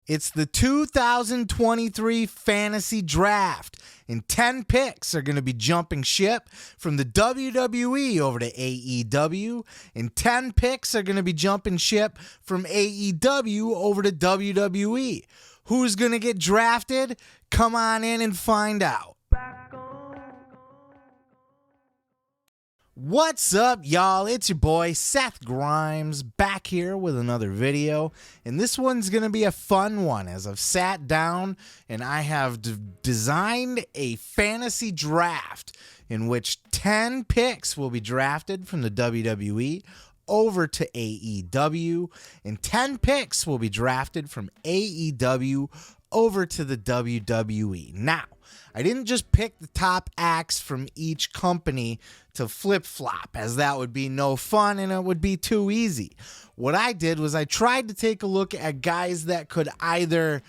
It's the 2023 Fantasy Draft, and 10 picks are going to be jumping ship from the WWE over to AEW, and 10 picks are going to be jumping ship from AEW over to WWE. Who's going to get drafted? Come on in and find out. What's up, y'all? It's your boy Seth Grimes back here with another video, and this one's gonna be a fun one as I've sat down and I have designed a fantasy draft in which 10 picks will be drafted from the WWE over to AEW, and 10 picks will be drafted from AEW over to the WWE. Now, I didn't just pick the top acts from each company to flip-flop, as that would be no fun and it would be too easy. What I did was I tried to take a look at guys that could either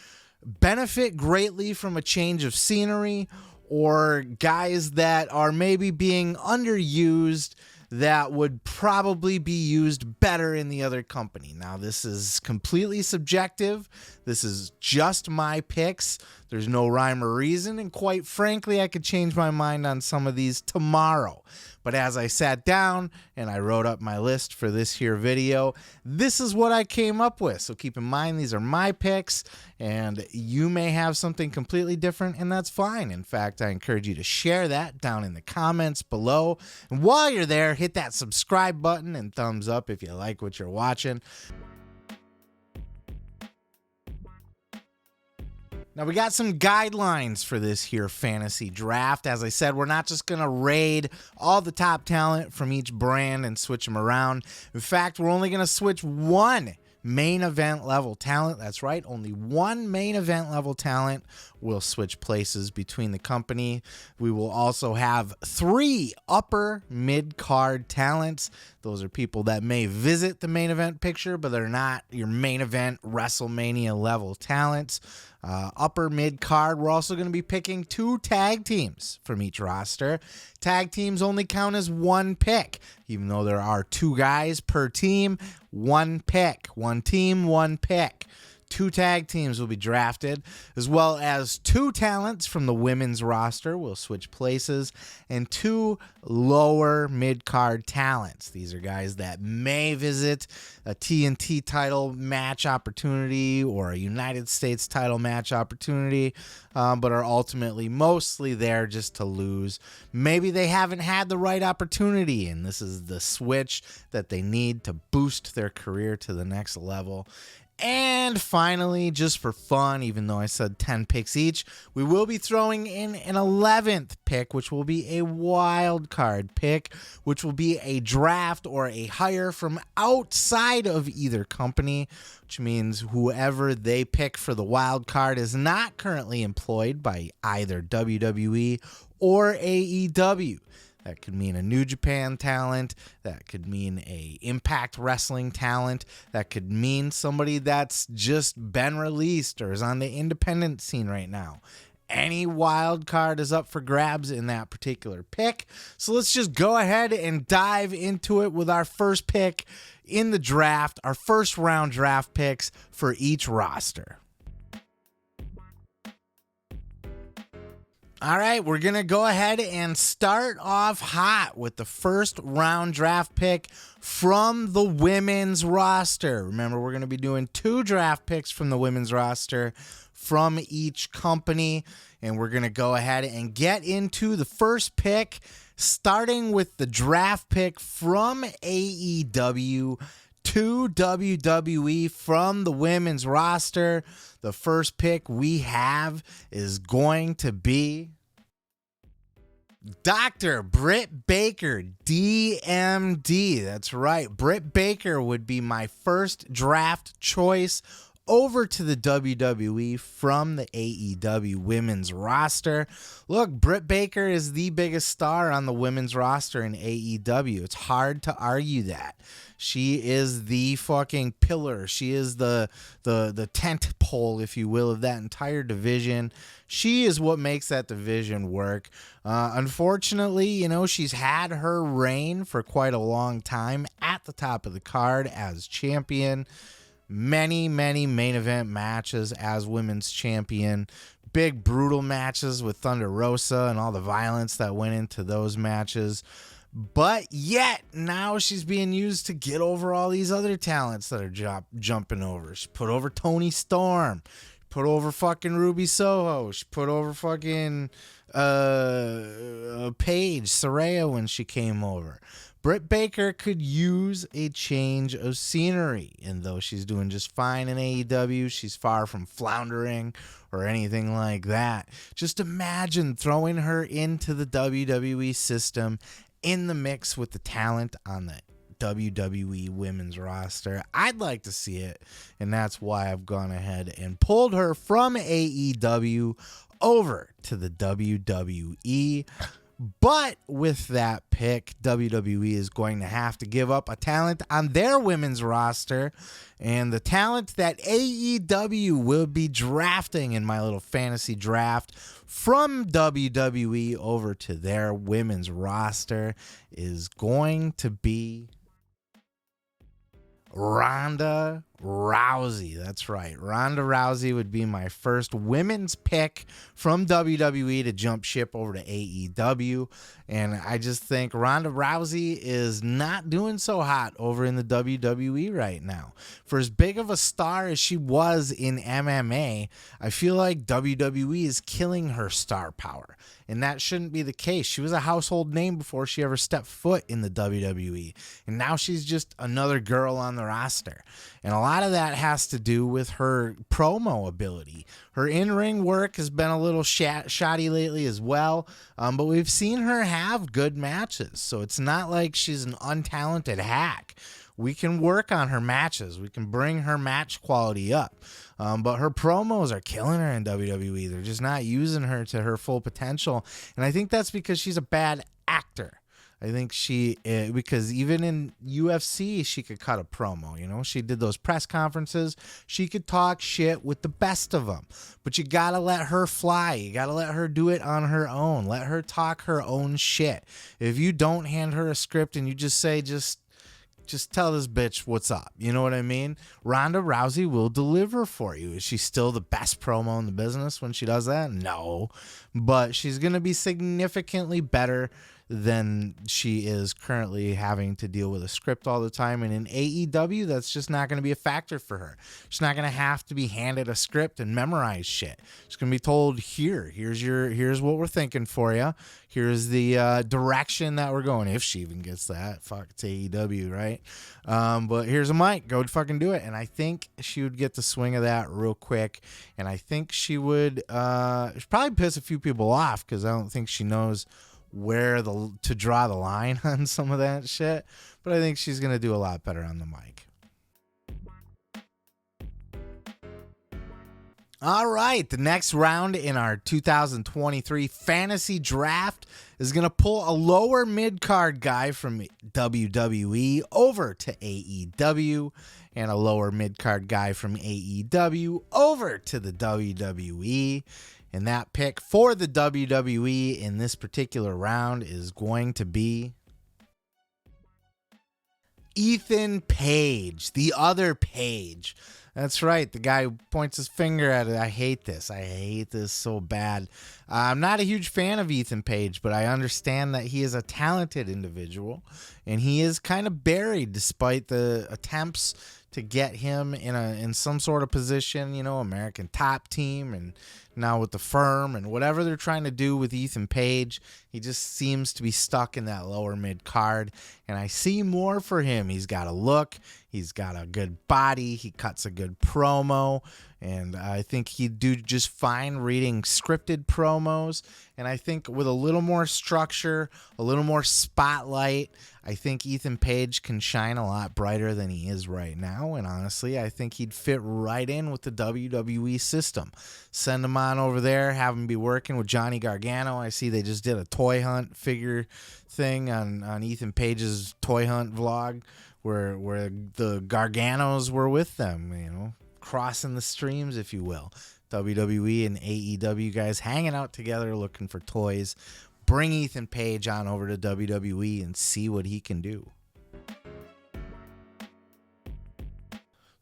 benefit greatly from a change of scenery or guys that are maybe being underused that would probably be used better in the other company. Now, this is completely subjective. This is just my picks. There's no rhyme or reason, and quite frankly, I could change my mind on some of these tomorrow. But as I sat down and I wrote up my list for this here video, this is what I came up with. So keep in mind, these are my picks, and you may have something completely different, and that's fine. In fact, I encourage you to share that down in the comments below. And while you're there, hit that subscribe button and thumbs up if you like what you're watching. Now, we got some guidelines for this here fantasy draft. As I said, we're not just going to raid all the top talent from each brand and switch them around. In fact, we're only going to switch one main event level talent. That's right, only one main event level talent will switch places between the company. We will also have 3 upper mid-card talents. Those are people that may visit the main event picture, but they're not your main event WrestleMania level talents. Upper mid-card, we're also going to be picking 2 tag teams from each roster. Tag teams only count as 1 pick, even though there are 2 guys per team. 1 pick, 1 team, 1 pick. 2 tag teams will be drafted, as well as 2 talents from the women's roster will switch places, and 2 lower mid-card talents. These are guys that may visit a TNT title match opportunity or a United States title match opportunity, but are ultimately mostly there just to lose. Maybe they haven't had the right opportunity, and this is the switch that they need to boost their career to the next level. And finally, just for fun, even though I said 10 picks each, we will be throwing in an 11th pick, which will be a wild card pick, which will be a draft or a hire from outside of either company, which means whoever they pick for the wild card is not currently employed by either WWE or AEW. That could mean a New Japan talent. That could mean a Impact Wrestling talent. That could mean somebody that's just been released or is on the independent scene right now. Any wild card is up for grabs in that particular pick. So let's just go ahead and dive into it with our first pick in the draft, our first round draft picks for each roster. All right, we're going to go ahead and start off hot with the first round draft pick from the women's roster. Remember, we're going to be doing 2 draft picks from the women's roster from each company, and we're going to go ahead and get into the first pick, starting with the draft pick from AEW to WWE from the women's roster. The first pick we have is going to be Dr. Britt Baker, DMD. That's right. Britt Baker would be my first draft choice over to the WWE from the AEW women's roster. Look, Britt Baker is the biggest star on the women's roster in AEW. It's hard to argue that. She is the fucking pillar. She is the tent pole, if you will, of that entire division. She is what makes that division work. Unfortunately, you know, she's had her reign for quite a long time at the top of the card as champion. many main event matches as women's champion. Big brutal matches with Thunder Rosa and all the violence that went into those matches. But yet now she's being used to get over all these other talents that are jumping over. She put over Toni Storm, put over fucking Ruby Soho, she put over fucking Paige Saraya when she came over. Britt Baker could use a change of scenery, and though she's doing just fine in AEW, she's far from floundering or anything like that. Just imagine throwing her into the WWE system in the mix with the talent on the WWE women's roster. I'd like to see it, and that's why I've gone ahead and pulled her from AEW over to the WWE. But with that pick, WWE is going to have to give up a talent on their women's roster, and the talent that AEW will be drafting in my little fantasy draft from WWE over to their women's roster is going to be Ronda Rousey. That's right. Ronda Rousey would be my first women's pick from WWE to jump ship over to AEW. And I just think Ronda Rousey is not doing so hot over in the WWE right now. For as big of a star as she was in MMA, I feel like WWE is killing her star power. And that shouldn't be the case. She was a household name before she ever stepped foot in the WWE. And now she's just another girl on the roster. And a lot of that has to do with her promo ability. Her in-ring work has been a little shoddy lately as well. But we've seen her have good matches. So it's not like she's an untalented hack. We can work on her matches. We can bring her match quality up. But her promos are killing her in WWE. They're just not using her to her full potential. And I think that's because she's a bad actor. I think because even in UFC, she could cut a promo, you know? She did those press conferences. She could talk shit with the best of them. But you got to let her fly. You got to let her do it on her own. Let her talk her own shit. If you don't hand her a script and you just say, just tell this bitch what's up. You know what I mean? Ronda Rousey will deliver for you. Is she still the best promo in the business when she does that? No. But she's going to be significantly better than she is currently having to deal with a script all the time. And in AEW, that's just not going to be a factor for her. She's not going to have to be handed a script and memorize shit. She's going to be told, here's what we're thinking for you. Here's the direction that we're going. If she even gets that. Fuck, it's AEW, right? But here's a mic. Go fucking do it. And I think she would get the swing of that real quick. And I think she would she'd probably piss a few people off because I don't think she knows where to draw the line on some of that shit, but I think she's gonna do a lot better on the mic. All right, the next round in our 2023 fantasy draft is gonna pull a lower mid-card guy from WWE over to AEW, and a lower mid-card guy from AEW over to the WWE. And that pick for the WWE in this particular round is going to be Ethan Page, the other Page. That's right. The guy who points his finger at it. I hate this. I hate this so bad. I'm not a huge fan of Ethan Page, but I understand that he is a talented individual, and he is kind of buried despite the attempts to get him in some sort of position, you know, American Top Team, and now with the Firm and whatever they're trying to do with Ethan Page. He just seems to be stuck in that lower mid card, and I see more for him. He's got a look, he's got a good body, he cuts a good promo, and I think he'd do just fine reading scripted promos. And I think with a little more structure, a little more spotlight, I think Ethan Page can shine a lot brighter than he is right now. And honestly, I think he'd fit right in with the WWE system. Send him on over there, have him be working with Johnny Gargano. I see they just did a toy hunt figure thing on Ethan Page's toy hunt vlog where the Garganos were with them, you know, crossing the streams, if you will. WWE and AEW guys hanging out together looking for toys. Bring Ethan Page on over to WWE and see what he can do.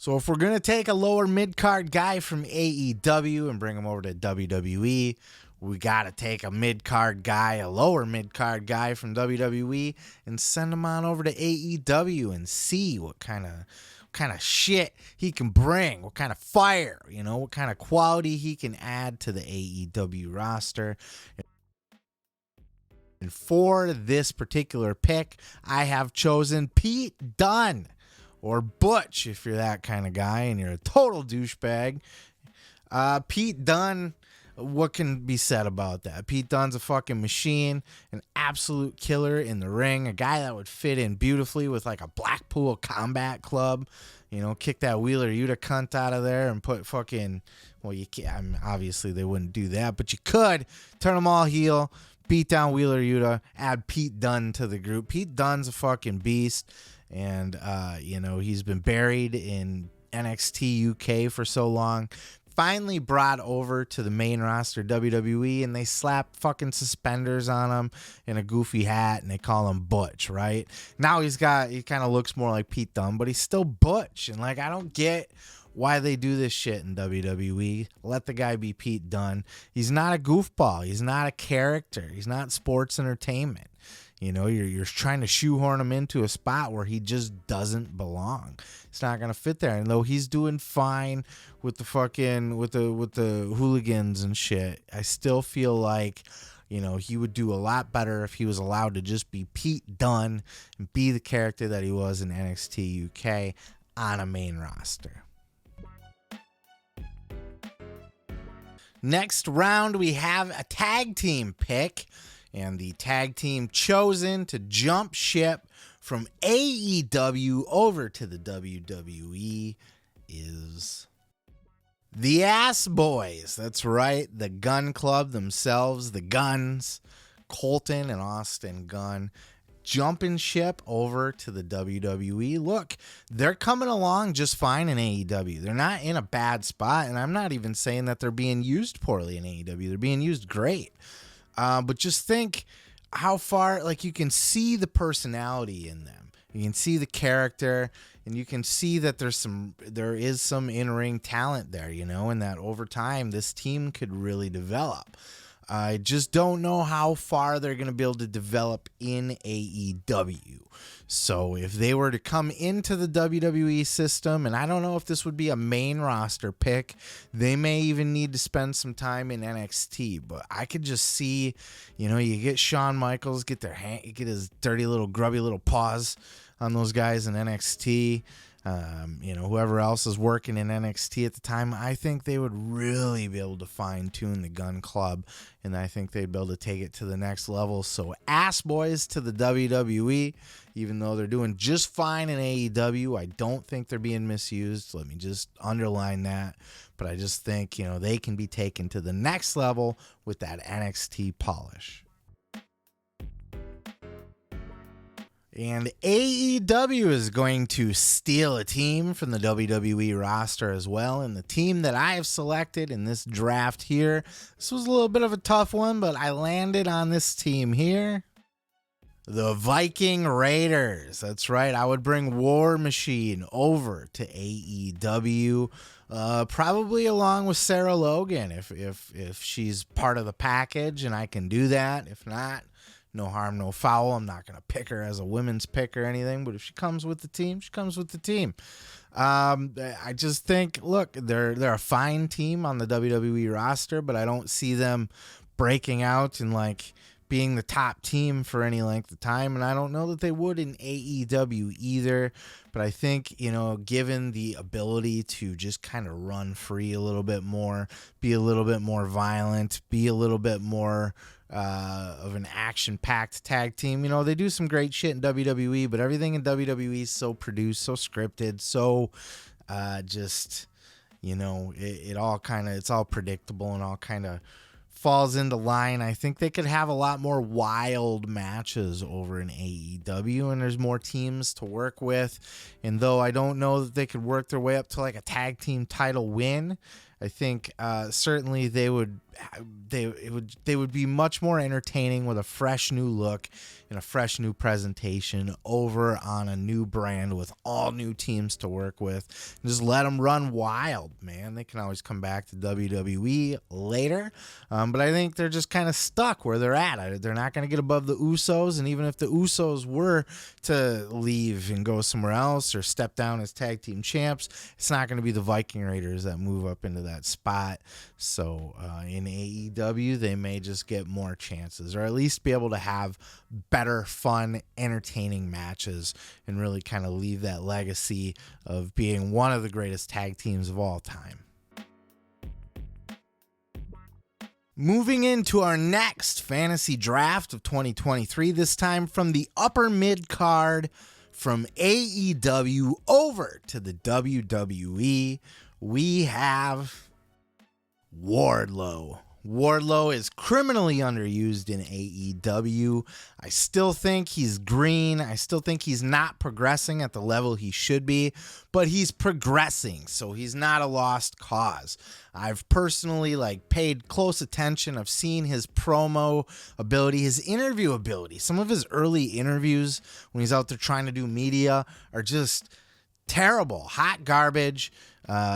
So if we're going to take a lower mid-card guy from AEW and bring him over to WWE, we got to take a mid-card guy, a lower mid-card guy from WWE, and send him on over to AEW and see what kind of shit he can bring, what kind of fire, what kind of quality he can add to the AEW roster. And for this particular pick, I have chosen Pete Dunne, or Butch if you're that kind of guy and you're a total douchebag. Pete Dunne, what can be said about that? Pete Dunne's a fucking machine, an absolute killer in the ring, a guy that would fit in beautifully with like a Blackpool Combat Club. Kick that Wheeler Yuta cunt out of there and put fucking, well, you can't, I mean, obviously they wouldn't do that, but you could turn them all heel, beat down Wheeler Yuta, add Pete Dunne to the group. Pete Dunne's a fucking beast. And, he's been buried in NXT UK for so long. Finally brought over to the main roster WWE, and they slap fucking suspenders on him and a goofy hat, and they call him Butch, right? Now he kind of looks more like Pete Dunne, but he's still Butch. And, I don't get why they do this shit in WWE. Let the guy be Pete Dunne. He's not a goofball. He's not a character. He's not sports entertainment. You're trying to shoehorn him into a spot where he just doesn't belong. It's not gonna fit there. And though he's doing fine with the fucking with the hooligans and shit, I still feel like he would do a lot better if he was allowed to just be Pete Dunne and be the character that he was in NXT UK on a main roster. Next round, we have a tag team pick. And the tag team chosen to jump ship from AEW over to the WWE is the Ass Boys. That's right, the Gun Club themselves, the Guns, Colton and Austin Gunn, jumping ship over to the WWE. Look, they're coming along just fine in AEW. They're not in a bad spot, and I'm not even saying that they're being used poorly in AEW. They're being used great. But just think how far, you can see the personality in them. You can see the character, and you can see that there is some in-ring talent there, and that over time this team could really develop. I just don't know how far they're going to be able to develop in AEW. So if they were to come into the WWE system, and I don't know if this would be a main roster pick, they may even need to spend some time in NXT. But I could just see, you get Shawn Michaels, get his dirty little grubby little paws on those guys in NXT. Whoever else is working in NXT at the time, I think they would really be able to fine tune the Gun Club, and I think they'd be able to take it to the next level. So Ass Boys to the WWE, even though they're doing just fine in AEW, I don't think they're being misused. Let me just underline that. But I just think, they can be taken to the next level with that NXT polish. And AEW is going to steal a team from the WWE roster as well. And the team that I have selected in this draft here, this was a little bit of a tough one, but I landed on this team here. The Viking Raiders. That's right. I would bring War Machine over to AEW, probably along with Sarah Logan if she's part of the package and I can do that. If not, no harm, no foul. I'm not going to pick her as a women's pick or anything, but if she comes with the team, she comes with the team. I just think, look, they're a fine team on the WWE roster, but I don't see them breaking out and being the top team for any length of time, and I don't know that they would in AEW either. But I think, given the ability to just kind of run free a little bit more, be a little bit more violent, be a little bit more of an action-packed tag team. They do some great shit in WWE, but everything in WWE is so produced, so scripted, so it's all predictable and all kind of falls into line. I think they could have a lot more wild matches over in AEW, and there's more teams to work with. And though I don't know that they could work their way up to a tag team title win, I think certainly they would they would be much more entertaining with a fresh new look and a fresh new presentation over on a new brand with all new teams to work with. And just let them run wild, man. They can always come back to WWE later, but I think they're just kind of stuck where they're at. They're not going to get above the Usos, and even if the Usos were to leave and go somewhere else or step down as tag team champs, it's not going to be the Viking Raiders that move up into that spot. So in AEW, they may just get more chances, or at least be able to have better, fun, entertaining matches and really kind of leave that legacy of being one of the greatest tag teams of all time. Moving into our next fantasy draft of 2023, this time from the upper mid card from AEW over to the WWE, we have Wardlow. Wardlow is criminally underused in AEW. I still think he's green. I still think he's not progressing at the level he should be, but he's progressing, so he's not a lost cause. I've personally paid close attention. I've seen his promo ability, his interview ability. Some of his early interviews when he's out there trying to do media are just terrible, hot garbage.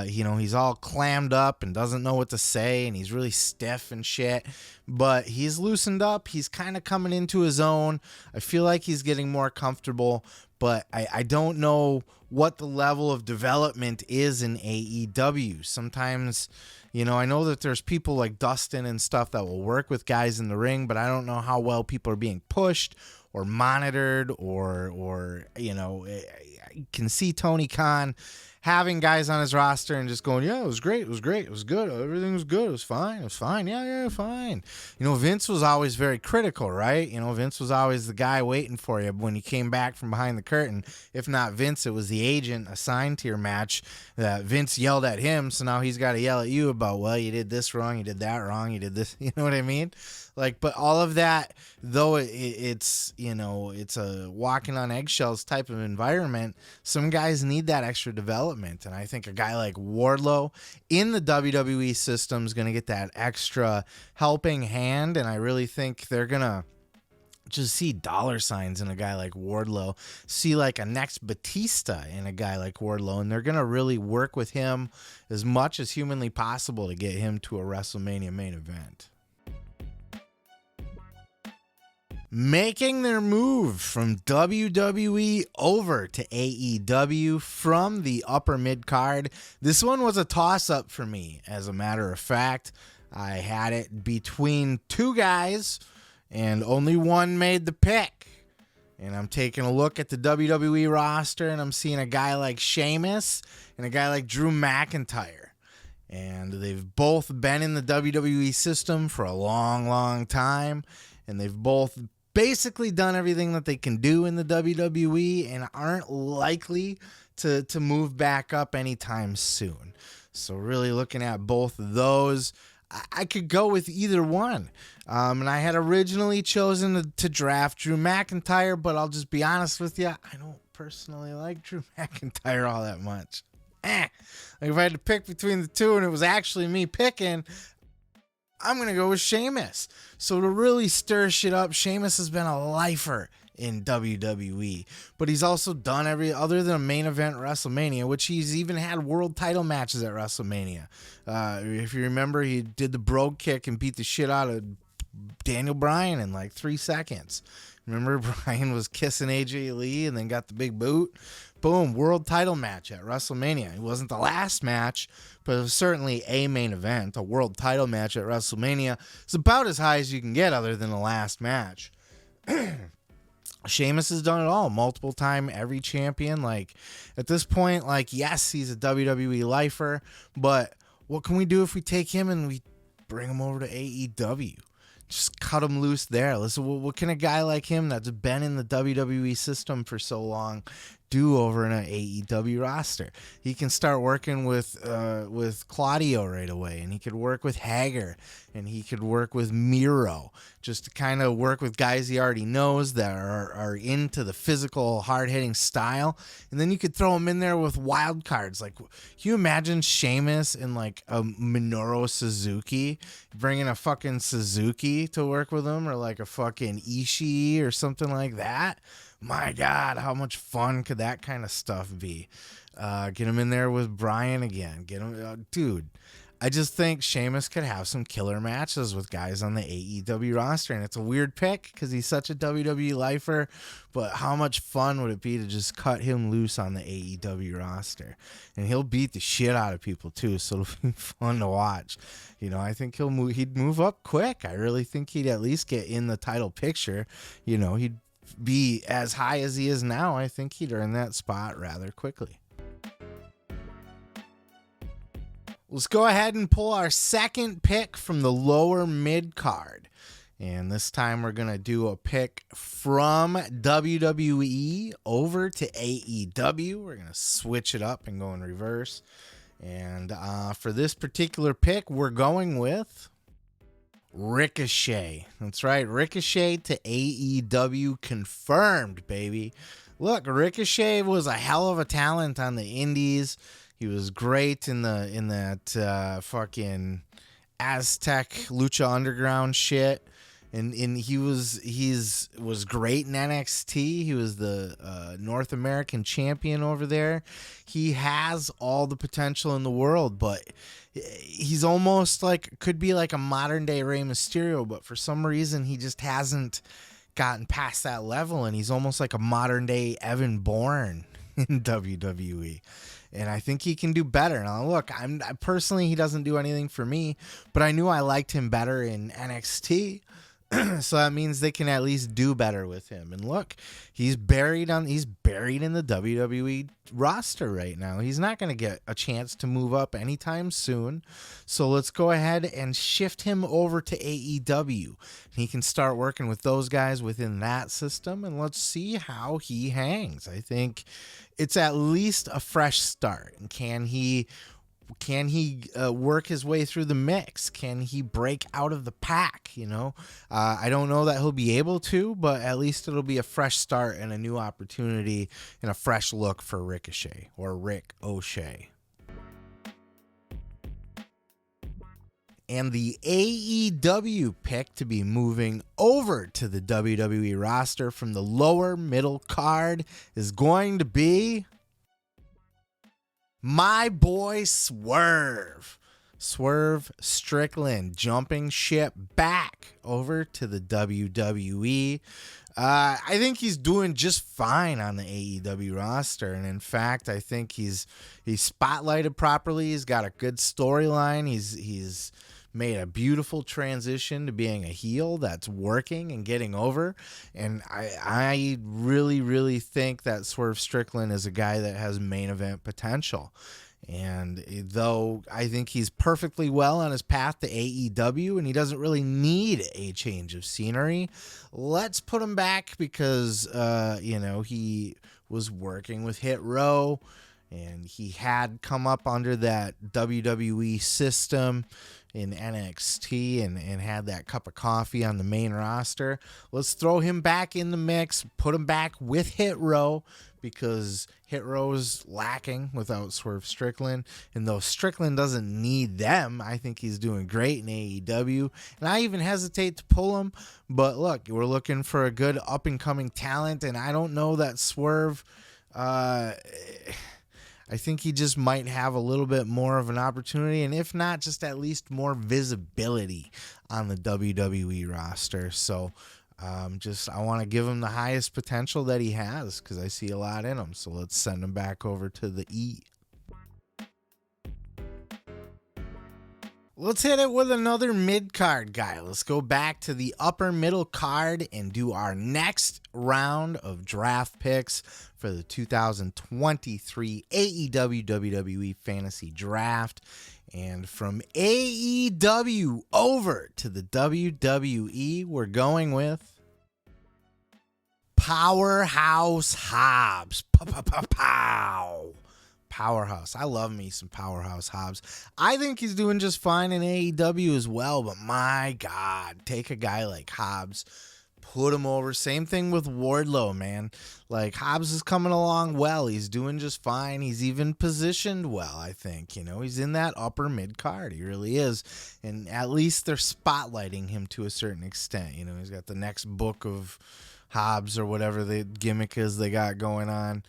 He's all clammed up and doesn't know what to say, and he's really stiff and shit, but he's loosened up. He's kind of coming into his own. I feel like he's getting more comfortable, but I don't know what the level of development is in AEW. Sometimes, I know that there's people like Dustin and stuff that will work with guys in the ring, but I don't know how well people are being pushed or monitored or I can see Tony Khan having guys on his roster and just going, yeah, it was great, it was good, everything was good, it was fine, yeah, fine. Vince was always very critical, right? Vince was always the guy waiting for you when you came back from behind the curtain. If not Vince, it was the agent assigned to your match that Vince yelled at him, so now he's got to yell at you about, well, you did this wrong, you did that wrong, you did this, you know what I mean? But all of that, though it's a walking on eggshells type of environment, some guys need that extra development. And I think a guy like Wardlow in the WWE system is going to get that extra helping hand. And I really think they're going to just see dollar signs in a guy like Wardlow, see like a next Batista in a guy like Wardlow. And they're going to really work with him as much as humanly possible to get him to a WrestleMania main event. Making their move from WWE over to AEW from the upper mid card. This one was a toss-up for me, as a matter of fact. I had it between two guys, and only one made the pick. And I'm taking a look at the WWE roster, and I'm seeing a guy like Sheamus and a guy like Drew McIntyre. And they've both been in the WWE system for a long, long time, and they've both basically done everything that they can do in the WWE and aren't likely to move back up anytime soon. So really looking at both of those, I could go with either one. And I had originally chosen to draft Drew McIntyre, but I'll just be honest with you, I don't personally like Drew McIntyre all that much. Like if I had to pick between the two and it was actually me picking, I'm going to go with Sheamus. So to really stir shit up, Sheamus has been a lifer in WWE, but he's also done other than a main event WrestleMania, which he's even had world title matches at WrestleMania. If you remember, he did the brogue kick and beat the shit out of Daniel Bryan in like 3 seconds. Remember, Bryan was kissing AJ Lee and then got the big boot? Boom, world title match at WrestleMania. It wasn't the last match, but it was certainly a main event. A world title match at WrestleMania is about as high as you can get other than the last match. Sheamus has done it all, multiple time, every champion. Like, at this point, yes, he's a WWE lifer, but what can we do if we take him and we bring him over to AEW? Just cut him loose there. Listen, what can a guy like him that's been in the WWE system for so long do over in an AEW roster. He can start working with Claudio right away, and he could work with Hager, and he could work with Miro, just to kind of work with guys he already knows that are into the physical, hard-hitting style. And then you could throw him in there with wild cards. Like, can you imagine Sheamus and like a Minoru Suzuki, bringing a fucking Suzuki to work with him, or like a fucking Ishii or something like that? My God, how much fun could that kind of stuff be? Get him in there with Bryan again. Get him, dude. I just think Sheamus could have some killer matches with guys on the AEW roster, and it's a weird pick because he's such a WWE lifer. But how much fun would it be to just cut him loose on the AEW roster? And he'll beat the shit out of people too, so it'll be fun to watch. You know, I think he'd move up quick. I really think he'd at least get in the title picture. You know, he'd be as high as he is now. I think he'd earn that spot rather quickly. Let's go ahead and pull our second pick from the lower mid card. And this time we're going to do a pick from WWE over to AEW. We're going to switch it up and go in reverse. And for this particular pick, we're going with Ricochet. That's right, Ricochet to AEW confirmed, baby. Look, Ricochet was a hell of a talent on the indies. He was great in that fucking Aztec Lucha Underground shit. And he was great in NXT. He was the North American champion over there. He has all the potential in the world, but he's almost like, could be like a modern day Rey Mysterio, but for some reason he just hasn't gotten past that level, and he's almost like a modern day Evan Bourne in WWE. And I think he can do better. Now, look, personally, he doesn't do anything for me, but I knew I liked him better in NXT. So that means they can at least do better with him. And look, he's buried in the WWE roster right now. He's not going to get a chance to move up anytime soon. So let's go ahead and shift him over to AEW. He can start working with those guys within that system, and let's see how he hangs. I think it's at least a fresh start. And can he work his way through the mix? Can he break out of the pack? You know, I don't know that he'll be able to, but at least it'll be a fresh start and a new opportunity and a fresh look for Ricochet, or Rick O'Shea. And the AEW pick to be moving over to the WWE roster from the lower middle card is going to be my boy Swerve. Swerve Strickland jumping ship back over to the WWE. I think he's doing just fine on the AEW roster. And in fact, I think he's spotlighted properly. He's got a good storyline. He's made a beautiful transition to being a heel that's working and getting over. And I really, really think that Swerve Strickland is a guy that has main event potential. And though I think he's perfectly well on his path to AEW and he doesn't really need a change of scenery, let's put him back because, he was working with Hit Row and he had come up under that WWE system in NXT and had that cup of coffee on the main roster. Let's throw him back in the mix, put him back with Hit Row, because Hit Row's lacking without Swerve Strickland. And though Strickland doesn't need them, I think he's doing great in AEW. And I even hesitate to pull him. But look, we're looking for a good up-and-coming talent, and I don't know that Swerve... I think he just might have a little bit more of an opportunity, and if not, just at least more visibility on the WWE roster. So I want to give him the highest potential that he has because I see a lot in him. So let's send him back over to the E. Let's hit it with another mid-card guy. Let's go back to the upper middle card and do our next round of draft picks for the 2023 AEW WWE Fantasy Draft. And from AEW over to the WWE, we're going with Powerhouse Hobbs. Pow. Powerhouse. I love me some Powerhouse Hobbs. I think he's doing just fine in AEW as well, but my God, take a guy like Hobbs, put him over. Same thing with Wardlow, man. Like, Hobbs is coming along well. He's doing just fine. He's even positioned well, I think. You know, he's in that upper mid card. He really is. And at least they're spotlighting him to a certain extent. You know, he's got the next book of Hobbs or whatever the gimmick is they got going on.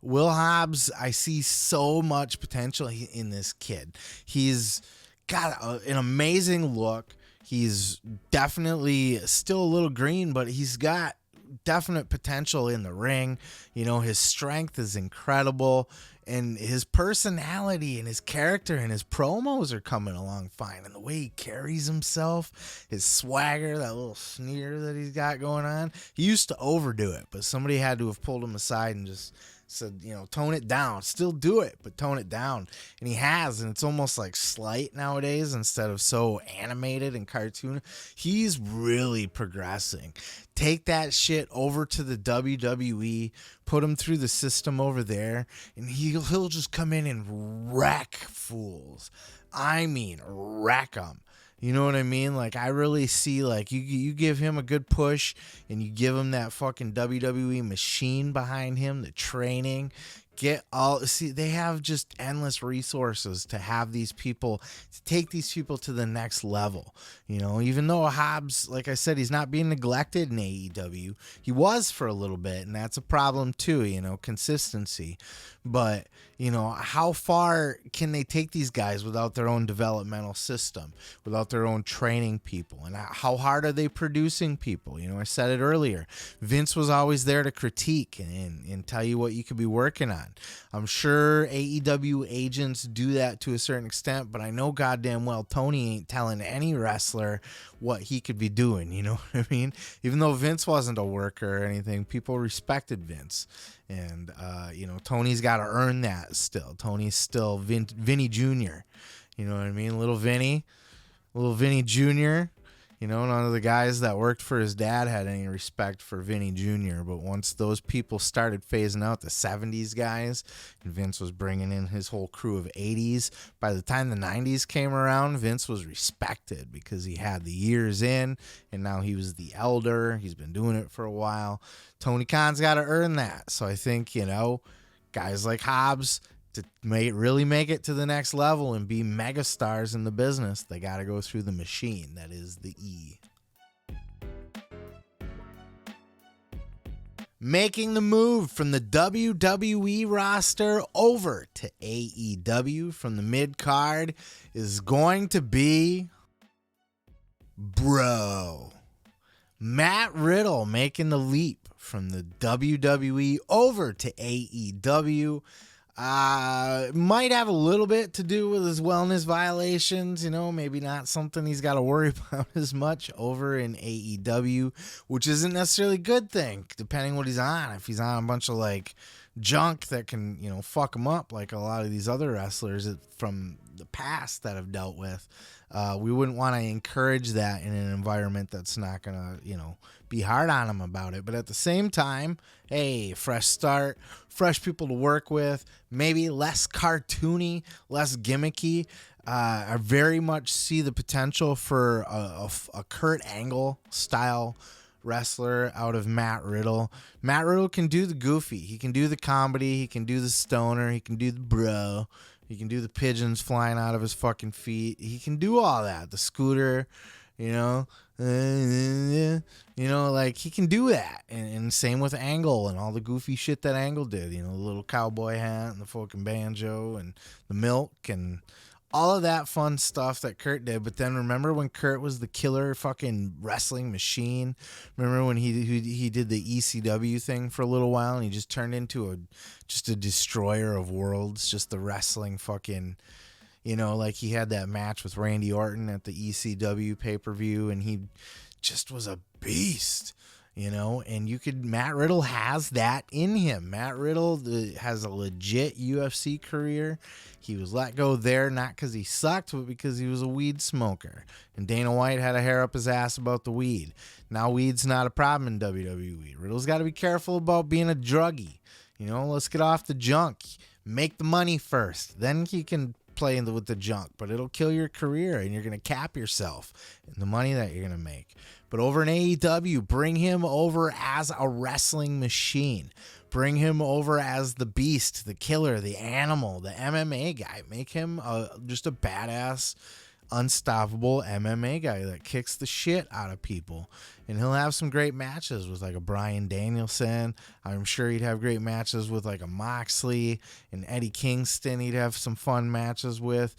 Will Hobbs, I see so much potential in this kid. He's got an amazing look. He's definitely still a little green, but he's got definite potential in the ring. You know, his strength is incredible, and his personality and his character and his promos are coming along fine. And the way he carries himself, his swagger, that little sneer that he's got going on. He used to overdo it, but somebody had to have pulled him aside and just said, you know, tone it down. Still do it, but tone it down. And he has, and it's almost like slight nowadays instead of so animated and cartoon. He's really progressing. Take that shit over to the WWE, put him through the system over there, and he'll just come in and wreck fools. I mean, wreck them. You know what I mean? Like, I really see, like, you give him a good push and you give him that fucking WWE machine behind him, the training, they have just endless resources to have these people, to take these people to the next level. You know, even though Hobbs, like I said, he's not being neglected in AEW. He was for a little bit, and that's a problem too, you know, consistency. But, you know, how far can they take these guys without their own developmental system, without their own training people? And how hard are they producing people? You know, I said it earlier. Vince was always there to critique and tell you what you could be working on. I'm sure AEW agents do that to a certain extent, but I know goddamn well Tony ain't telling any wrestler what he could be doing. You know what I mean? Even though Vince wasn't a worker or anything, people respected Vince. And, you know, Tony's got to earn that still. Tony's still Vinny Jr. You know what I mean? Little Vinny Jr. You know, none of the guys that worked for his dad had any respect for Vinny Jr. But once those people started phasing out, the 70s guys, and Vince was bringing in his whole crew of 80s, by the time the 90s came around, Vince was respected because he had the years in, and now he was the elder. He's been doing it for a while. Tony Khan's got to earn that. So I think, you know, guys like Hobbs, to really make it to the next level and be mega stars in the business, they got to go through the machine. That is the E. Making the move from the WWE roster over to AEW from the mid card is going to be Matt Riddle making the leap from the WWE over to AEW. Might have a little bit to do with his wellness violations, you know, maybe not something he's got to worry about as much over in AEW, which isn't necessarily a good thing, depending what he's on. If he's on a bunch of, like, junk that can, you know, fuck him up, like a lot of these other wrestlers from the past that have dealt with, we wouldn't want to encourage that in an environment that's not going to, you know, be hard on him about it. But at the same time, hey, fresh start, fresh people to work with, maybe less cartoony, less gimmicky. I very much see the potential for a Kurt Angle style wrestler out of Matt Riddle. Matt Riddle can do the goofy. He can do the comedy. He can do the stoner. He can do the bro. He can do the pigeons flying out of his fucking feet. He can do all that. The scooter, you know, like he can do that. And same with Angle and all the goofy shit that Angle did. You know, the little cowboy hat and the fucking banjo and the milk and all of that fun stuff that Kurt did. But then remember when Kurt was the killer fucking wrestling machine? Remember when he did the ECW thing for a little while and he just turned into a destroyer of worlds, just the wrestling fucking, you know, like he had that match with Randy Orton at the ECW pay-per-view and he just was a beast. and Matt Riddle has that in him. Matt Riddle has a legit UFC career. He was let go there not because he sucked, but because he was a weed smoker. And Dana White had a hair up his ass about the weed. Now weed's not a problem in WWE. Riddle's got to be careful about being a druggie. Let's get off the junk. Make the money first. Then he can play with the junk, but it'll kill your career and you're going to cap yourself in the money that you're going to make. But over in AEW, bring him over as a wrestling machine. Bring him over as the beast, the killer, the animal, the MMA guy. Make him just a badass, unstoppable MMA guy that kicks the shit out of people. And he'll have some great matches with like a Bryan Danielson. I'm sure he'd have great matches with like a Moxley and Eddie Kingston. He'd have some fun matches with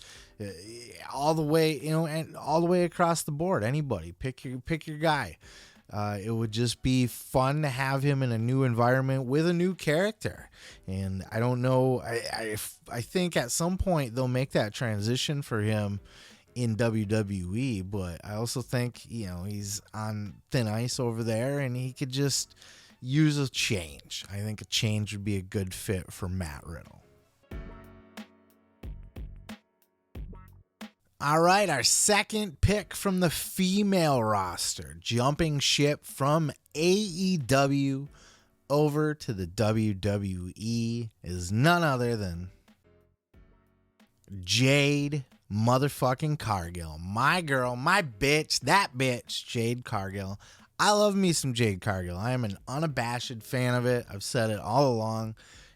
all the way, and all the way across the board. Anybody, pick your guy. It would just be fun to have him in a new environment with a new character. And I don't know. I think at some point they'll make that transition for him in WWE, but I also think, he's on thin ice over there and he could just use a change. I think a change would be a good fit for Matt Riddle. All right, our second pick from the female roster, jumping ship from AEW over to the WWE, is none other than Jade motherfucking Cargill. My girl, my bitch, that bitch, Jade Cargill. I love me some Jade Cargill. I am an unabashed fan of it. I've said it all along.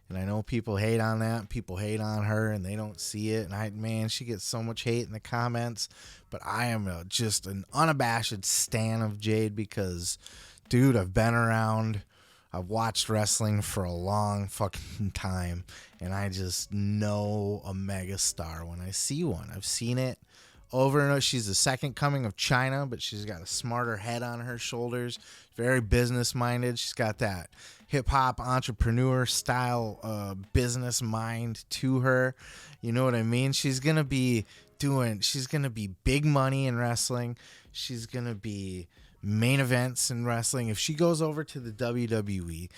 And I know people hate on that. People hate on her and they don't see it. And she gets so much hate in the comments. But I am just an unabashed stan of Jade because, dude, I've been around. I've watched wrestling for a long fucking time. And I just know a mega star when I see one. I've seen it over and over. She's the second coming of China, but she's got a smarter head on her shoulders. Very business minded. She's got that hip hop entrepreneur style business mind to her. You know what I mean? She's gonna be big money in wrestling. She's gonna be main events in wrestling. If she goes over to the WWE,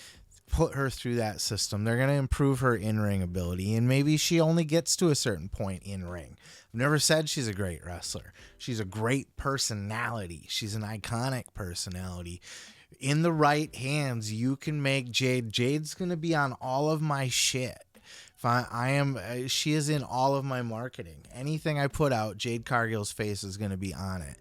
put her through that system, they're going to improve her in-ring ability, and maybe she only gets to a certain point in-ring. I've never said she's a great wrestler. She's a great personality. She's an iconic personality. In the right hands, you can make Jade. Jade's going to be on all of my shit. She is in all of my marketing. Anything I put out, Jade Cargill's face is going to be on it.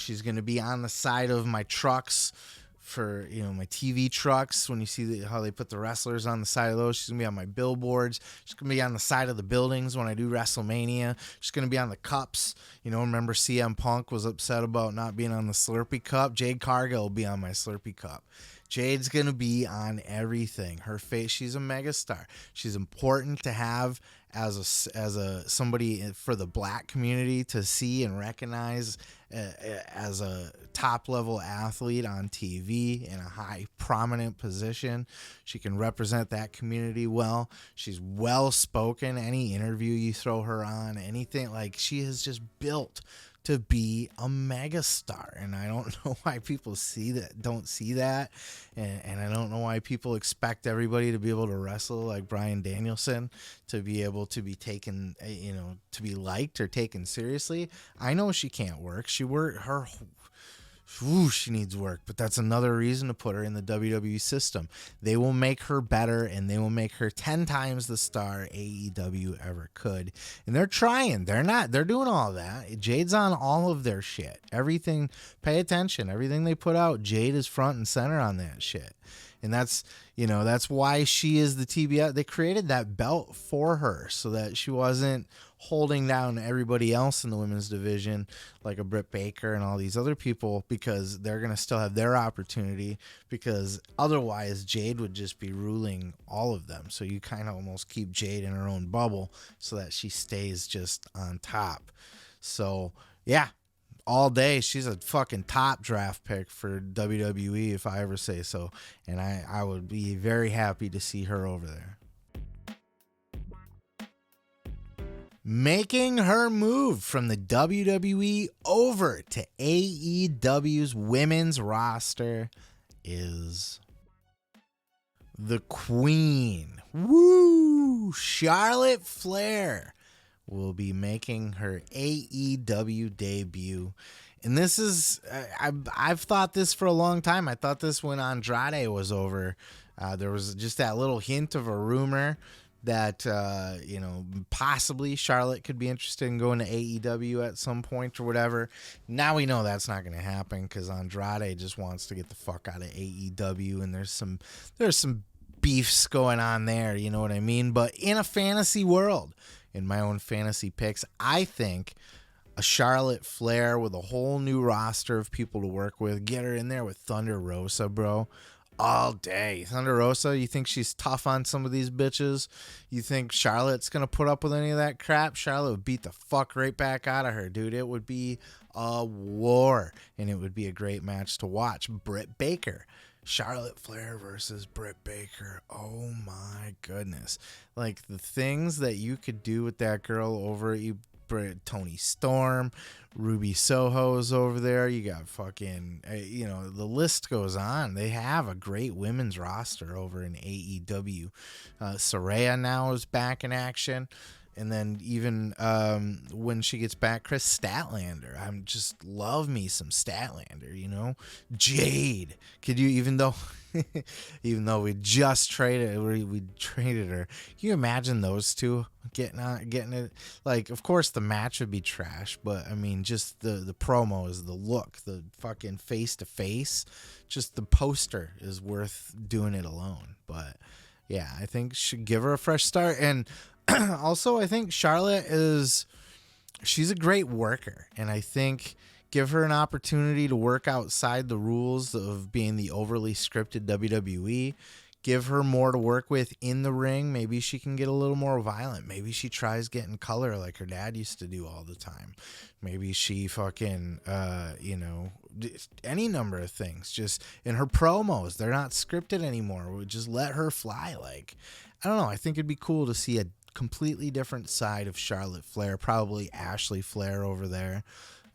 She's going to be on the side of my trucks for, my TV trucks. When you see how they put the wrestlers on the side of those, she's going to be on my billboards. She's going to be on the side of the buildings when I do WrestleMania. She's going to be on the cups. Remember CM Punk was upset about not being on the Slurpee cup? Jade Cargill will be on my Slurpee cup. Jade's going to be on everything. Her face, she's a megastar. She's important to have as a somebody for the black community to see and recognize as a top level athlete on TV in a high prominent position. She can represent that community well. She's well spoken. Any interview you throw her on, anything, like, she is just built to be a megastar, and I don't know why people don't see that, and I don't know why people expect everybody to be able to wrestle like Bryan Danielson, to be able to be taken, to be liked or taken seriously. I know she can't work. She needs work, but that's another reason to put her in the WWE system. They will make her better, and they will make her 10 times the star AEW ever could. And they're trying. They're doing all that. Jade's on all of their shit. Everything, pay attention. Everything they put out, Jade is front and center on that shit. And that's why she is the TBS. They created that belt for her so that she wasn't holding down everybody else in the women's division like a Britt Baker and all these other people, because they're going to still have their opportunity, because otherwise Jade would just be ruling all of them. So you kind of almost keep Jade in her own bubble so that she stays just on top. So yeah, all day, she's a fucking top draft pick for WWE if I ever say so. And I would be very happy to see her over there. Making her move from the WWE over to AEW's women's roster is the Queen. Woo! Charlotte Flair will be making her AEW debut. And this is, I've thought this for a long time. I thought this when Andrade was over. There was just that little hint of a rumor that, possibly Charlotte could be interested in going to AEW at some point or whatever. Now we know that's not going to happen because Andrade just wants to get the fuck out of AEW, and there's some beefs going on there, you know what I mean? But in a fantasy world, in my own fantasy picks, I think a Charlotte Flair with a whole new roster of people to work with, get her in there with Thunder Rosa, bro. All day. Thunder Rosa, you think she's tough on some of these bitches? You think Charlotte's going to put up with any of that crap? Charlotte would beat the fuck right back out of her, dude. It would be a war, and it would be a great match to watch. Britt Baker. Charlotte Flair versus Britt Baker. Oh my goodness. Like the things that you could do with that girl over Tony Storm, Ruby Soho's over there. You got fucking, the list goes on. They have a great women's roster over in AEW. Saraya now is back in action. And then even when she gets back, Chris Statlander. I'm just love me some Statlander, you know. Jade. Could you, even though we just traded her, can you imagine those two getting it? Like, of course the match would be trash, but I mean, just the promos, the look, the fucking face to face, just the poster is worth doing it alone. But yeah, I think should give her a fresh start. And also, I think Charlotte she's a great worker, and I think give her an opportunity to work outside the rules of being the overly scripted WWE. Give her more to work with in the ring. Maybe she can get a little more violent. Maybe she tries getting color like her dad used to do all the time. Maybe she fucking, any number of things. Just in her promos, they're not scripted anymore. We just let her fly. Like, I don't know. I think it'd be cool to see a completely different side of Charlotte Flair, probably Ashley Flair over there.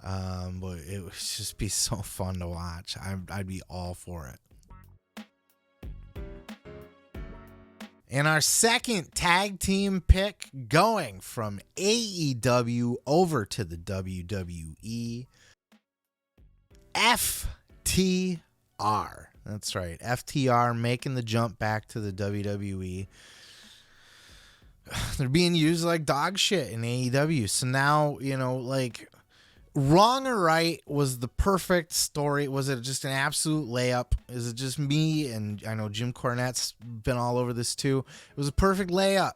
But it would just be so fun to watch. I'd be all for it. And our second tag team pick, going from AEW over to the WWE, FTR. That's right, FTR making the jump back to the WWE. They're being used like dog shit in AEW. So now, wrong or right was the perfect story. Was it just an absolute layup? Is it just me? And I know Jim Cornette's been all over this too. It was a perfect layup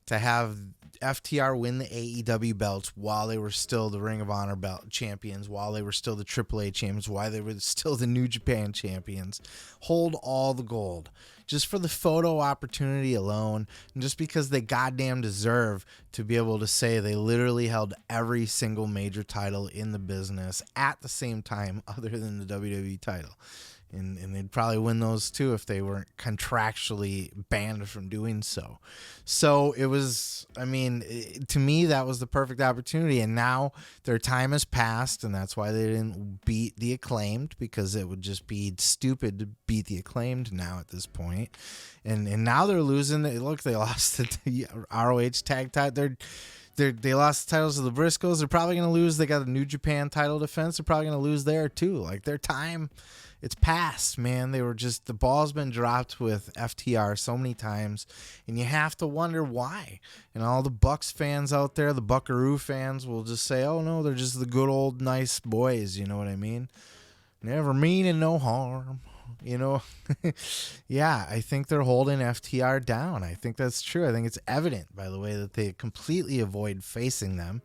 to have FTR win the AEW belts while they were still the Ring of Honor belt champions, while they were still the AAA champions, while they were still the New Japan champions. Hold all the gold. Just for the photo opportunity alone, and just because they goddamn deserve to be able to say they literally held every single major title in the business at the same time other than the WWE title. And they'd probably win those too if they weren't contractually banned from doing so. So it was, to me, that was the perfect opportunity. And now their time has passed, and that's why they didn't beat the Acclaimed, because it would just be stupid to beat the Acclaimed now at this point. And now they're losing. Look, they lost the ROH tag title. They lost the titles to the Briscoes. They're probably going to lose. They got a New Japan title defense. They're probably going to lose there too. Like, their time, it's past, man. They were just, the ball's been dropped with FTR so many times, and you have to wonder why. And all the Bucks fans out there, the Buckaroo fans, will just say, oh no, they're just the good old nice boys. You know what I mean? Never meaning no harm. Yeah, I think they're holding FTR down. I think that's true. I think it's evident by the way that they completely avoid facing them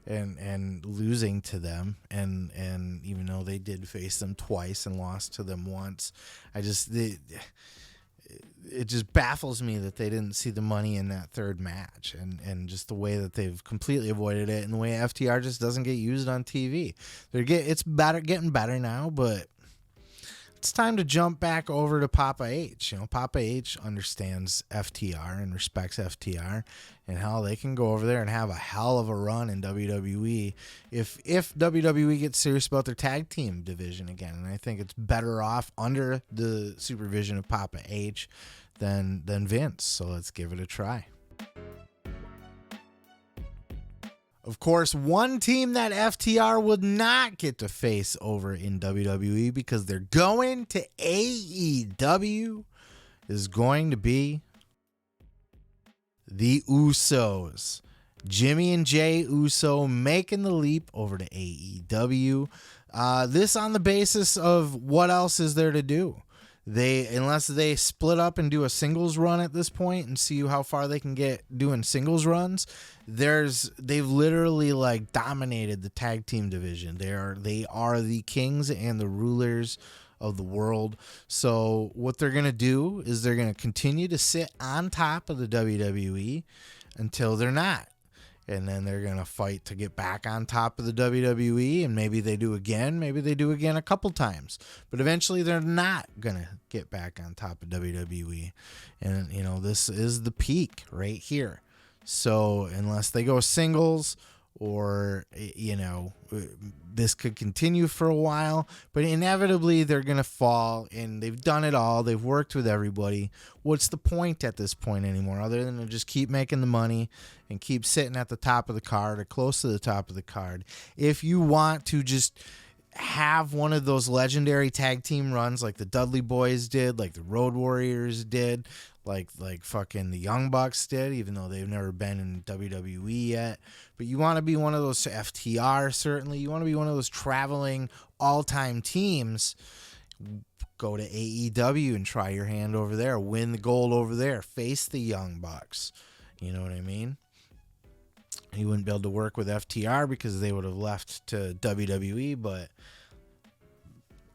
and losing to them. And even though they did face them twice and lost to them once, it just baffles me that they didn't see the money in that third match, and just the way that they've completely avoided it, and the way FTR just doesn't get used on TV. It's getting better now, but it's time to jump back over to Papa H. You know, Papa H understands FTR and respects FTR, and hell, they can go over there and have a hell of a run in WWE if WWE gets serious about their tag team division again. And I think it's better off under the supervision of Papa H than Vince. So let's give it a try. Of course, one team that FTR would not get to face over in WWE because they're going to AEW is going to be the Usos. Jimmy and Jay Uso making the leap over to AEW. This on the basis of what else is there to do. Unless they split up and do a singles run at this point and see how far they can get doing singles runs, they've literally like dominated the tag team division. They are the kings and the rulers of the world. So what they're going to do is they're going to continue to sit on top of the WWE until they're not. And then they're going to fight to get back on top of the WWE, and maybe they do again. Maybe they do again a couple times. But eventually they're not going to get back on top of WWE. And, you know, this is the peak right here. So unless they go singles or, you know, this could continue for a while, but inevitably they're going to fall, and they've done it all. They've worked with everybody. What's the point at this point anymore other than to just keep making the money and keep sitting at the top of the card or close to the top of the card? If you want to just have one of those legendary tag team runs like the Dudley Boys did, like the Road Warriors did, like fucking the Young Bucks did, even though they've never been in WWE yet. But you want to be one of those, FTR certainly, you want to be one of those traveling all-time teams. Go to AEW and try your hand over there, win the gold over there, face the Young Bucks. You know what I mean? You wouldn't be able to work with FTR because they would have left to WWE, but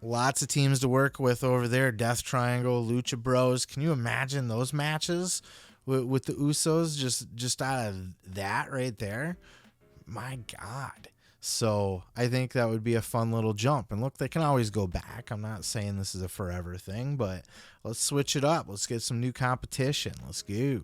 lots of teams to work with over there. Death Triangle, Lucha Bros. Can you imagine those matches with the Usos just out of that right there? My God. So I think that would be a fun little jump. And look, they can always go back. I'm not saying this is a forever thing, but let's switch it up. Let's get some new competition. Let's go.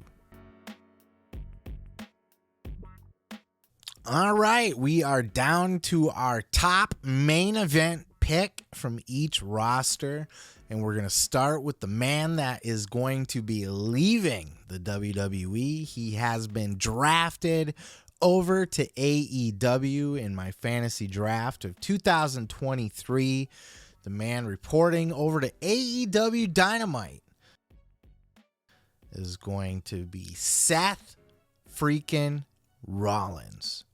All right, we are down to our top main event pick from each roster, and we're going to start with the man that is going to be leaving the WWE. He has been drafted over to AEW in my fantasy draft of 2023. The man reporting over to AEW Dynamite is going to be Seth freaking Rollins.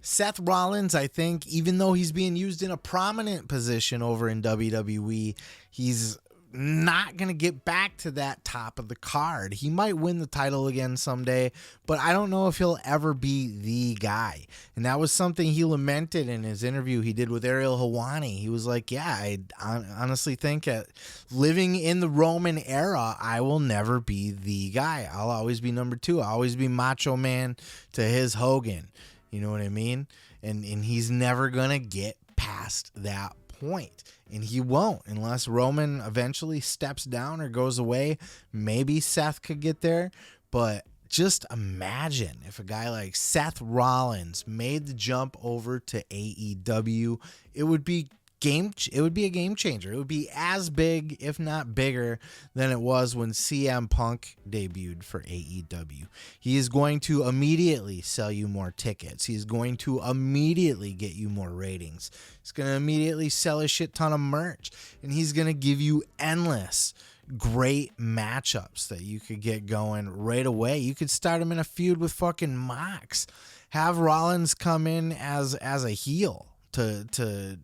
Seth Rollins, I think, even though he's being used in a prominent position over in WWE, he's not going to get back to that top of the card. He might win the title again someday, but I don't know if he'll ever be the guy. And that was something he lamented in his interview he did with Ariel Helwani. He was like, yeah, I honestly think that living in the Roman era, I will never be the guy. I'll always be number two. I'll always be Macho Man to his Hogan. You know what I mean? And he's never going to get past that point. And he won't unless Roman eventually steps down or goes away. Maybe Seth could get there. But just imagine if a guy like Seth Rollins made the jump over to AEW. It would be a game changer. It would be as big, if not bigger, than it was when CM Punk debuted for AEW. He is going to immediately sell you more tickets. He's going to immediately get you more ratings. He's going to immediately sell a shit ton of merch. And he's going to give you endless great matchups that you could get going right away. You could start him in a feud with fucking Mox. Have Rollins come in as a heel to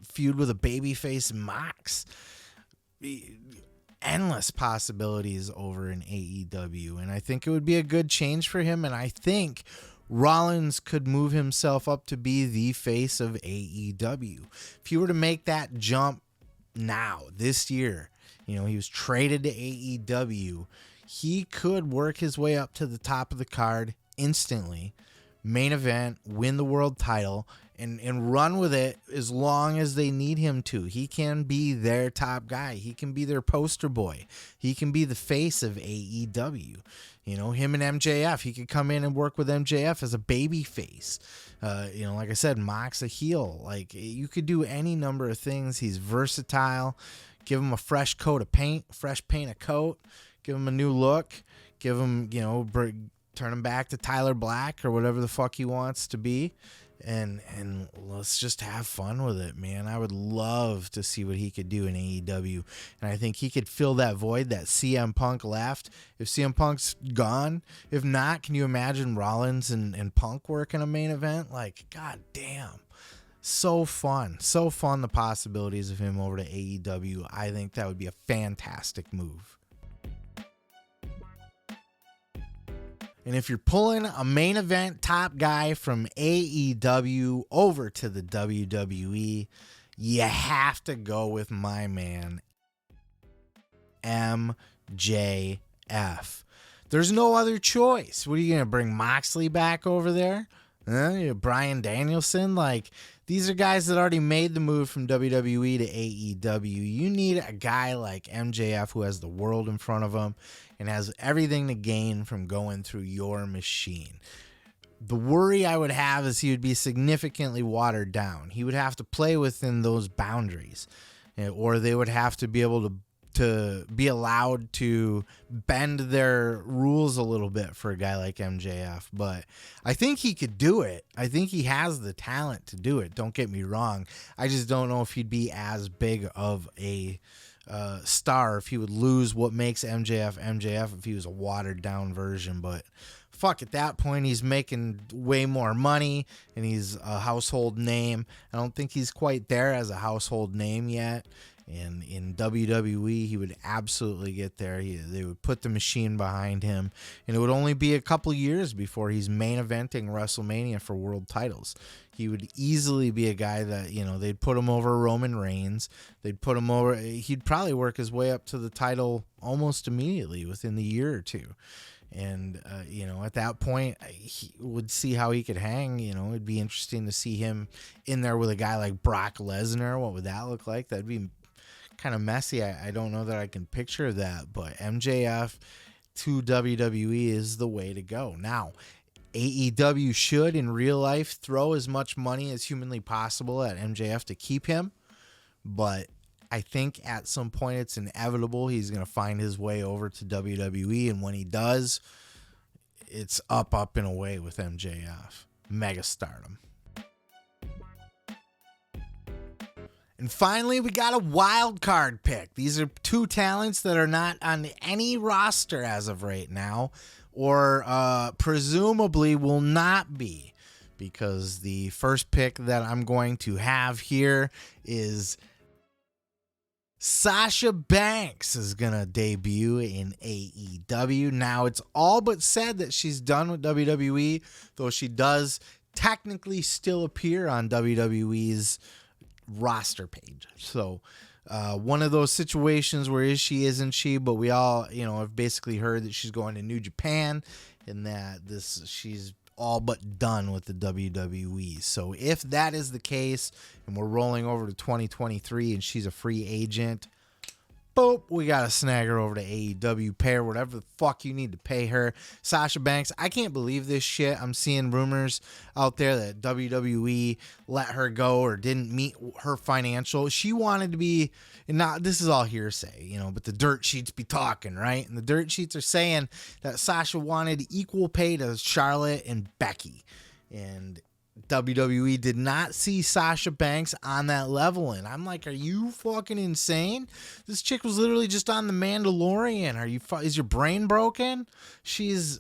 feud with a babyface Mox. Endless possibilities over in AEW, and I think it would be a good change for him, and I think Rollins could move himself up to be the face of AEW. If he were to make that jump now, this year, you know, he was traded to AEW, he could work his way up to the top of the card instantly, main event, win the world title, and run with it as long as they need him to. He can be their top guy. He can be their poster boy. He can be the face of AEW. You know, him and MJF, he could come in and work with MJF as a baby face. You know, like I said, Mox a heel. Like, you could do any number of things. He's versatile. Give him a fresh coat of paint, fresh paint of coat. Give him a new look. Give him, you know, turn him back to Tyler Black or whatever the fuck he wants to be. And let's just have fun with it, man. I would love to see what he could do in AEW. And I think he could fill that void that CM Punk left. If CM Punk's gone, if not, can you imagine Rollins and Punk working a main event? Like, god damn. So fun. So fun, the possibilities of him over to AEW. I think that would be a fantastic move. And if you're pulling a main event top guy from AEW over to the WWE, you have to go with my man, MJF. There's no other choice. What are you going to bring Moxley back over there? Bryan Danielson? Like, these are guys that already made the move from WWE to AEW. You need a guy like MJF who has the world in front of him and has everything to gain from going through your machine. The worry I would have is he would be significantly watered down. He would have to play within those boundaries, or they would have to be able to be allowed to bend their rules a little bit for a guy like MJF. But I think he could do it. I think he has the talent to do it. Don't get me wrong. I just don't know if he'd be as big of a star, if he would lose what makes MJF if he was a watered down version. But fuck, at that point he's making way more money and he's a household name. I don't think he's quite there as a household name yet. And in WWE, he would absolutely get there. They would put the machine behind him, and it would only be a couple years before he's main eventing WrestleMania for world titles. He would easily be a guy that, you know, they'd put him over Roman Reigns. They'd put him over. He'd probably work his way up to the title almost immediately within the year or two. And, you know, at that point, he would see how he could hang. You know, it'd be interesting to see him in there with a guy like Brock Lesnar. What would that look like? That'd be kind of messy. I don't know that I can picture that, but MJF to WWE is the way to go. Now, AEW should in real life throw as much money as humanly possible at MJF to keep him, but I think at some point it's inevitable he's going to find his way over to WWE, and when he does, it's up and away with MJF. Mega stardom. And finally, we got a wild card pick. These are two talents that are not on any roster as of right now, or presumably will not be, because the first pick that I'm going to have here is Sasha Banks is going to debut in AEW. Now, it's all but said that she's done with WWE, though she does technically still appear on WWE's roster page. So one of those situations where is she, isn't she, but we all, you know, have basically heard that she's going to New Japan and that she's all but done with the WWE. So if that is the case and we're rolling over to 2023 and she's a free agent, boop, we got to snag her over to AEW, pay her whatever the fuck you need to pay her. Sasha Banks, I can't believe this shit. I'm seeing rumors out there that WWE let her go or didn't meet her financial. She wanted to be, and not, this is all hearsay, you know, but the dirt sheets be talking, right? And the dirt sheets are saying that Sasha wanted equal pay to Charlotte and Becky. And WWE did not see Sasha Banks on that level, and I'm like, are you fucking insane? This chick was literally just on The Mandalorian. Is your brain broken? She is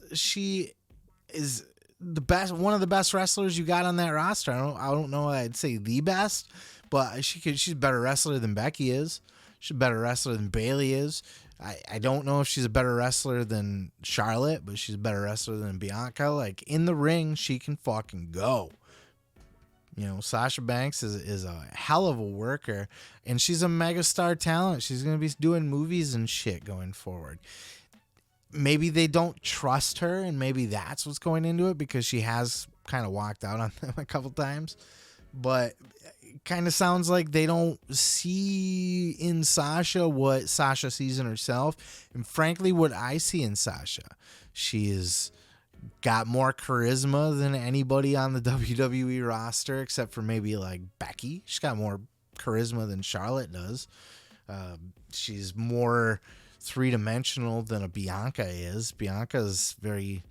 the best, one of the best wrestlers you got on that roster. I don't know. I'd say the best, but she's a better wrestler than Becky is. She's a better wrestler than Bayley is. I don't know if she's a better wrestler than Charlotte, but she's a better wrestler than Bianca. Like, in the ring, she can fucking go. You know, Sasha Banks is a hell of a worker, and she's a megastar talent. She's going to be doing movies and shit going forward. Maybe they don't trust her, and maybe that's what's going into it, because she has kind of walked out on them a couple times. but it kind of sounds like they don't see in Sasha what Sasha sees in herself. And frankly, what I see in Sasha, she is got more charisma than anybody on the WWE roster, except for maybe like Becky. She's got more charisma than Charlotte does. She's more three-dimensional than a Bianca is. Bianca's very,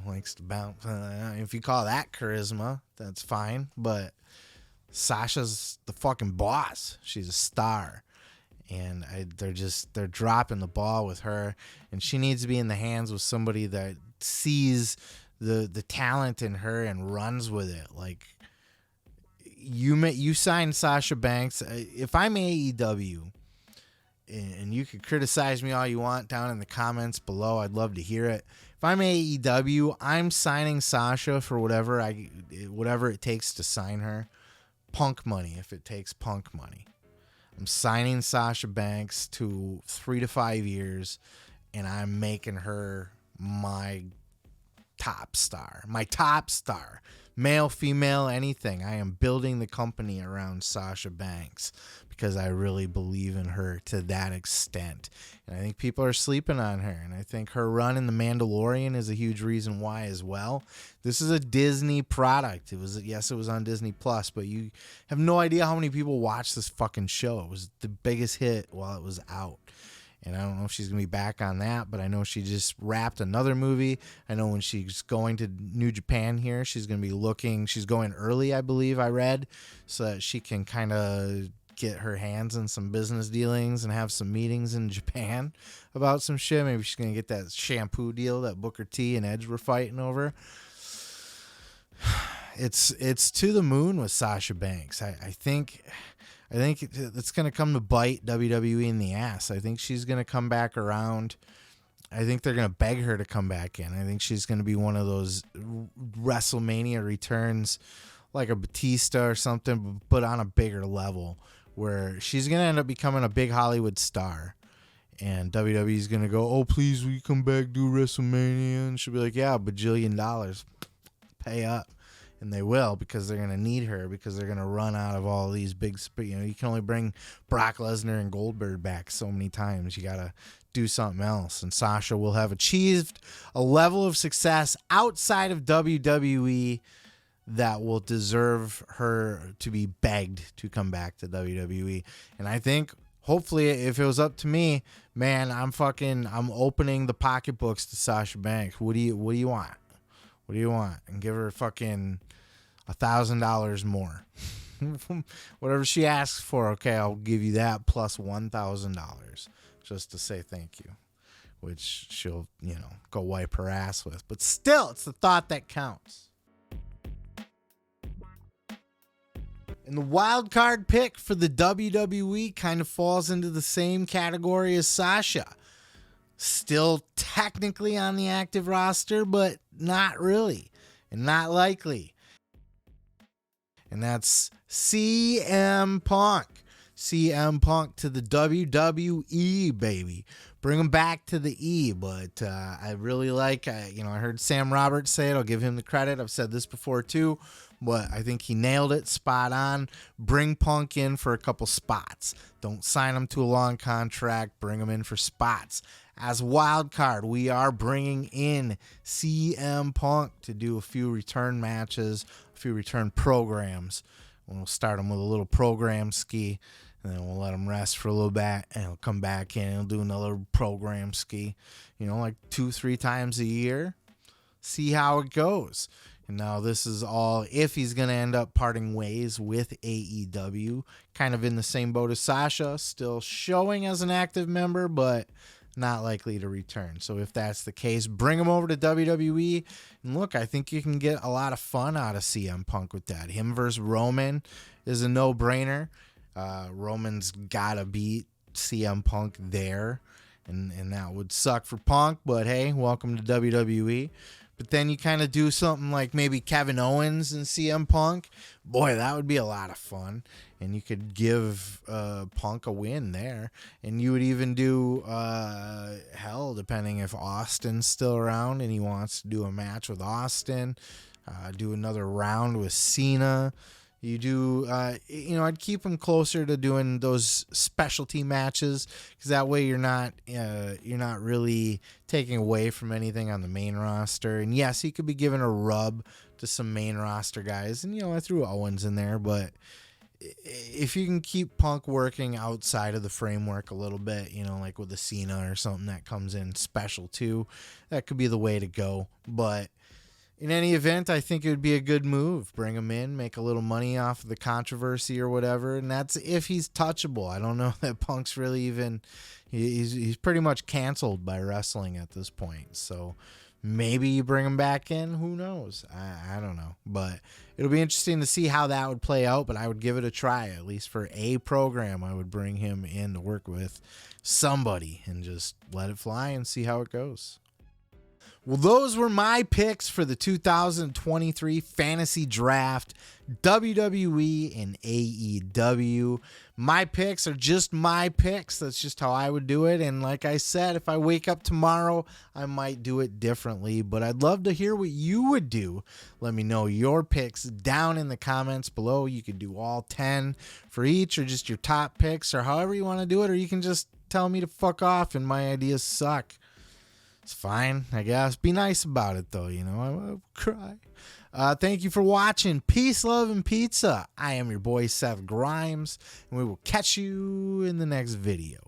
likes to bounce. If you call that charisma, that's fine. But Sasha's the fucking boss. She's a star. And they're dropping the ball with her, and she needs to be in the hands with somebody that sees the talent in her and runs with it. Like you signed Sasha Banks. If I'm AEW, and you can criticize me all you want down in the comments below, I'd love to hear it. If I'm AEW, I'm signing Sasha for whatever it takes to sign her. Punk money, if it takes Punk money. I'm signing Sasha Banks to 3 to 5 years, and I'm making her my top star. Male, female, anything. I am building the company around Sasha Banks because I really believe in her to that extent. And I think people are sleeping on her. And I think her run in The Mandalorian is a huge reason why as well. This is a Disney product. It was on Disney Plus, but you have no idea how many people watched this fucking show. It was the biggest hit while it was out. And I don't know if she's going to be back on that, but I know she just wrapped another movie. I know when she's going to New Japan here, she's going to be she's going early, I believe I read, so that she can kind of get her hands in some business dealings and have some meetings in Japan about some shit. Maybe she's going to get that shampoo deal that Booker T and Edge were fighting over. It's to the moon with Sasha Banks. I think it's going to come to bite WWE in the ass. I think she's going to come back around. I think they're going to beg her to come back in. I think she's going to be one of those WrestleMania returns like a Batista or something, but on a bigger level, where she's going to end up becoming a big Hollywood star. And WWE's going to go, oh, please, will you come back, do WrestleMania? And she'll be like, yeah, $1 bajillion. Pay up. And they will, because they're going to need her, because they're going to run out of all these big, you can only bring Brock Lesnar and Goldberg back so many times. You got to do something else. And Sasha will have achieved a level of success outside of WWE that will deserve her to be begged to come back to WWE. And I think, hopefully, if it was up to me, man, I'm opening the pocketbooks to Sasha Banks. What do you want? What do you want? And give her fucking $1,000 more. Whatever she asks for, okay, I'll give you that plus $1,000 just to say thank you, which she'll, go wipe her ass with. But still, it's the thought that counts. And the wild card pick for the WWE kind of falls into the same category as Sasha. Still technically on the active roster, but not really and not likely. And that's CM Punk. CM Punk to the WWE, baby. Bring him back to the E. But I really like, I heard Sam Roberts say it. I'll give him the credit. I've said this before too, but I think he nailed it spot on. Bring Punk in for a couple spots. Don't sign him to a long contract. Bring him in for spots. As wild card, we are bringing in CM Punk to do a few return matches, a few return programs. We'll start him with a little program ski, and then we'll let him rest for a little bit, and he'll come back in and he'll do another program ski, like 2-3 times a year. See how it goes. And now this is all if he's going to end up parting ways with AEW, kind of in the same boat as Sasha, still showing as an active member, but not likely to return. So if that's the case, bring him over to WWE. And look, I think you can get a lot of fun out of CM Punk with that. Him versus Roman is a no-brainer. Roman's got to beat CM Punk there. And that would suck for Punk, but hey, welcome to WWE. But then you kind of do something like maybe Kevin Owens and CM Punk. Boy, that would be a lot of fun. And you could give Punk a win there. And you would even do, depending if Austin's still around and he wants to do a match with Austin, do another round with Cena. You do, I'd keep him closer to doing those specialty matches, because that way you're not really taking away from anything on the main roster. And yes, he could be given a rub to some main roster guys, and I threw Owens in there, but if you can keep Punk working outside of the framework a little bit, like with a Cena or something that comes in special too, that could be the way to go. But in any event, I think it would be a good move. Bring him in, make a little money off of the controversy or whatever, and that's if he's touchable. I don't know that Punk's really even... He's pretty much canceled by wrestling at this point, so maybe you bring him back in. Who knows? I don't know, but it'll be interesting to see how that would play out, but I would give it a try. At least for a program, I would bring him in to work with somebody and just let it fly and see how it goes. Well, those were my picks for the 2023 Fantasy Draft, WWE and AEW. My picks are just my picks. That's just how I would do it. And like I said, if I wake up tomorrow, I might do it differently. But I'd love to hear what you would do. Let me know your picks down in the comments below. You could do all 10 for each, or just your top picks, or however you want to do it. Or you can just tell me to fuck off and my ideas suck. It's fine, I guess. Be nice about it, though. I will cry. Thank you for watching. Peace, love, and pizza. I am your boy, Seth Grimes, and we will catch you in the next video.